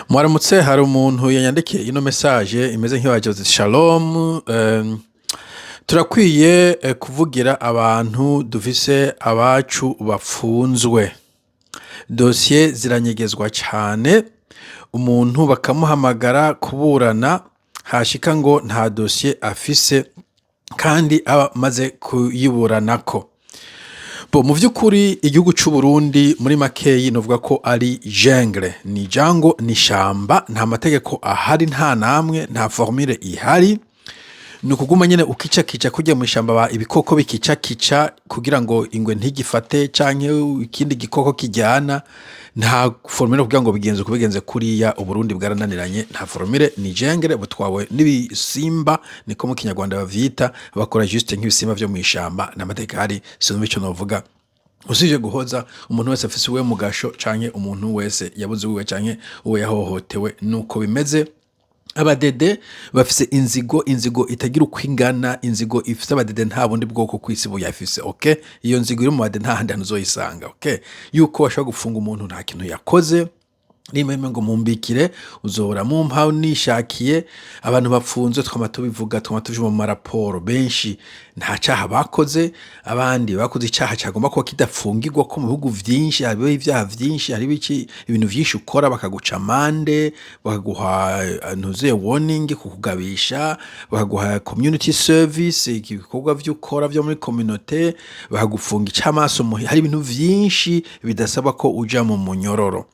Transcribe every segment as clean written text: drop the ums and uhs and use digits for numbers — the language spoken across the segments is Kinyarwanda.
Mwaramutse, hari umuntu yanyandikiye ino message imeze nk'ibaje ati shalom. Turakwiye kuvugira abantu dufise abacu bapfunzwe, dosiye ziranyegezwa cyane, umuntu bakamuhamagara kuburana hashika ngo nta dosiye afise kandi aba maze kuyiburanako. Mu vy'ukuri igihugu c'u Burundi muri makeyi novuga ko ari jungle, ni jango, ni shamba, nta mategeko ahari, nta namwe, nta formule ihari. Ni ukuguma nyene ukicakica kurya mu ishamba ibikoko bikicakica kugira ngo ingwe ntigifate canke ikindi gikoko kijyana. Nta formule kugira ngo bigenze kuriya. Uburundi bwarananiranye, nta formule, ni jungle, butwawe n'ibisimba, niko mu Kinyarwanda bavyita, bakora juste nk'ibisimba vyo mu ishamba. N'amategeko ahari, sinumva ico novuga usije guhoza umuntu wese afise uwe mugasho canke umuntu wese yabuze uwe canke uwe yahohotewe. Nuko bimeze. Abadede bafise inzigo itagira uko ingana, inzigo ifise abadede nta bundi bwoko kw'isi buyafise. Okay, iyo nzigo iri mu badede nta handi hantu uzoyisanga. Okay, yuko bashobora gufunga umuntu nta kintu yakoze, nimeme ngo mumbikire uzobora mumpa nishakiye. Abantu bapfunzwe twama tubivuga, twama tuje mu maraporo benshi nta caha bakoze, abandi bakoze icaha cyagomba kuba kidafungirwa ko mu bihugu vyinshi hariho ivyaha vyinshi, hari ibintu vyinshi ukora bakaguca amande, bakaguha ntuze warning, kukugabisha, bakaguha community service, ibikorwa vy'ukora vyo muri communauté, bakagufunga icamaso hari ibintu vyinshi bidasaba ko uja mu munyororo.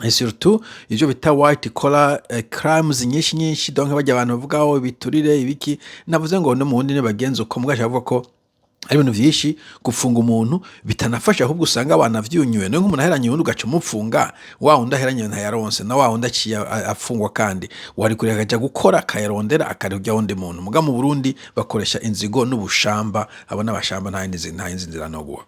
Et surtout ivyo bita white collar crimes nyinshi, donc bajya abantu bavuga aho biturire ibiki. Navuze ngo no mu wundi ne bagenzo ko mugasha bavuga ko ari ibintu vyinshi gufunga umuntu bitanafasha, ahubwo usanga abantu avyunyuwe. No nk'umuntu aheranye undi ugaca umupfunga, wa undi aheranye ntayaronse, na wa undi aciye afungwa kandi wari kure akaja gukora akayarondera akarya wundi muntu. Muga mu Burundi bakoresha inzigo n'ubushamba, abona abashamba nta yindi nzira no guha.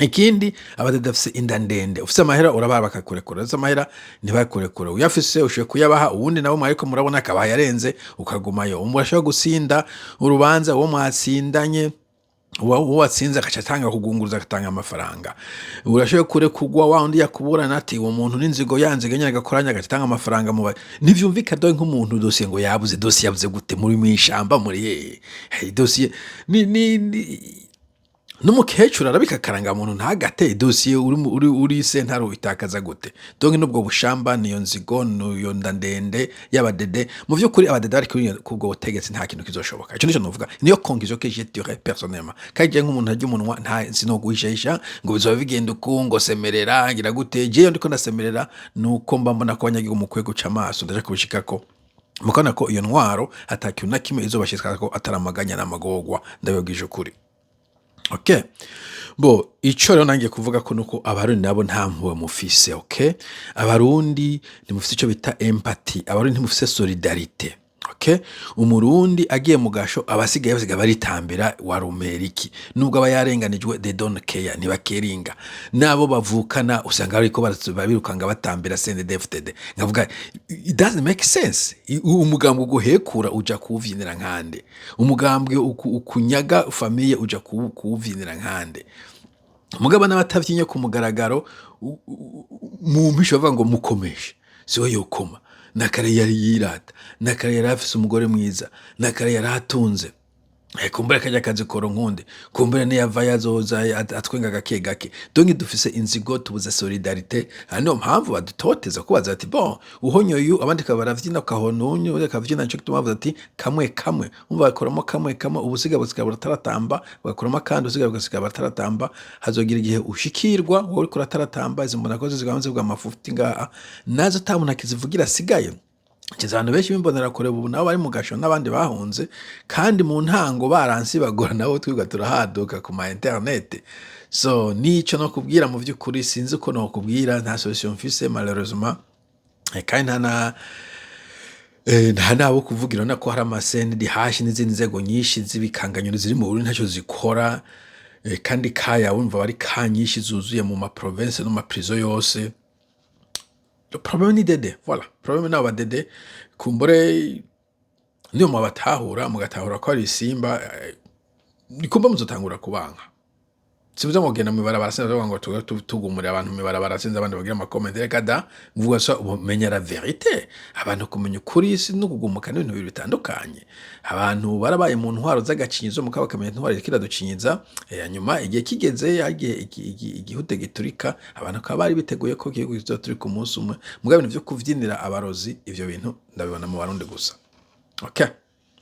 Ikindi abadede bafise inda ndende, ufise amahera urabara bakakurekura, ufise amahera ntibakurekure, uyafise ushoboye kuyabaha, uwundi nawe mwariko murabona akaba yarenze ukagumayo. Umurashobora gusinda urubanza, uwo mwatsindanye uwo watsinze agaca atanga kugunguruza, agatanga amafaranga. Urashoboye kurekugwa, wa undi yakuburana ati uwo muntu n'inzigo yanziga nyene agakoranya agaca atanga amafaranga mu ntivyumvika doye nk'umuntu dosiye ngo yabuze. Dosiye yabuze gute? Muri mwishamba muri hehe? Dosiye ni n'umukecuru arabika karanga muntu ntagate dosiye uri sentaro itakaza gute? Donc nubwo bushamba, niyo nzigo, niyo ndandende y'abadede. Mu vy'ukuri abadede bari kubwo butegetsi nta kintu kizoshoboka. Ico nico novuga, niyo conclusion que j'ai tirée personnellement. Kaje nk'umuntu arya umunwa nta sinogwishisha ngo bizoba bigenda ukungo semerera ngira gute. Je ndiko ndasemerera nuko mba mbona ko abanyagihugu mu kwego c'amaso ndaje kubishikako, mukana ko iyo ntwaro atakiyo na kimwe izobashika ko ataramaganya n'amagogwa. Ndabibwije ukuri. Okay, ico rero nangiye kuvuga ko nuko abarundi nabo nta mpuwe mufise. Okay, abarundi ntimufise ico bita empathy, abarundi ntimufise solidarite. Okay, umurundi agiye mu gasho abasigaye basigaye baritambira warumera iki? Nubwo aba yarenganijwe they don't care, ntibakeringa. Nabo bavukana usanga ariko babirukanga batambira CNDD-FDD. Ngavuga it doesn't make sense. Umugambwe guhekura uja kuvyinira nkande, umugambwe ukunyaga famille uja kuvyinira nkande. Mugaba n'abatavyinye ku mugaragaro mu mpisho bavuga ngo mukomeshe, siwe yokoma. Nakare yari yirata, nakare yari afise umugore mwiza, nakare yari atunze. Kumbura kajya kazi koro nkunde, kumbura ne yava yazoza atwenga gake. Donc dufise inzigo, tubuze solidarite. Hano mpamvu badutoteza kubaza ati uhonyoyu abandi kabaravyina kahonunyo akavyina nco tumavuze ati kamwe umva bakoramo kamwe ubusiga busiga burataratamba, bakoramo kandi usiga busiga bataratamba. Hazogira igihe ushikirwa wowe uriko urataratamba, izo mbona ko zigabanze bwa mafuti ngaha nazo tamuntu akizivugira sigaye. Abantu benshi bimbonera kure ubu nabo bari mu gasho n'abandi bahunze, kandi mu ntango baransi bagora nabo twiga turahaduka ku ma internet. So nico no kubwira mu vy'ukuri sinzi ko no kubwira, nta solution mfise malheureusement. Kandi nta nabo kuvugira nako hari amasende dihashi n'izindi nzego nyinshi z'ibikanganyiro ziri mu Burundi ntaco zikora. Kandi kaya wumva bari kanyinshi zuzuye mu ma province no ma prison yose. Le problème ni dede, voilà. Problème na abadede kumbure niyo mugatahura ko ari isimba, nikumba muzotangura kubanka. sibuza ngo genda mw'ibarabara sinzi ngo tugumure abantu mw'ibarabara sinzi abandi bagira amakomenti reka da mvuga so umenya la verite abantu kumenya ukuri si no kugumuka n'ibintu bibiri bitandukanye abantu barabaye mu ntwaro z'agacinyizo mukaba bakamenya intwaro kiraducinyiza hanyuma igihe kigeze igihute giturika abantu akaba bari biteguye ko igihugu kizoturika umunsi umwe mugabo ibintu vyo kuvyinira abarozi ivyo bintu ndabibona mu Barundi gusa okay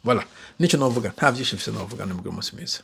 voilà nico novuga nta vyinshi mfise novuga ni mu munsi mwiza.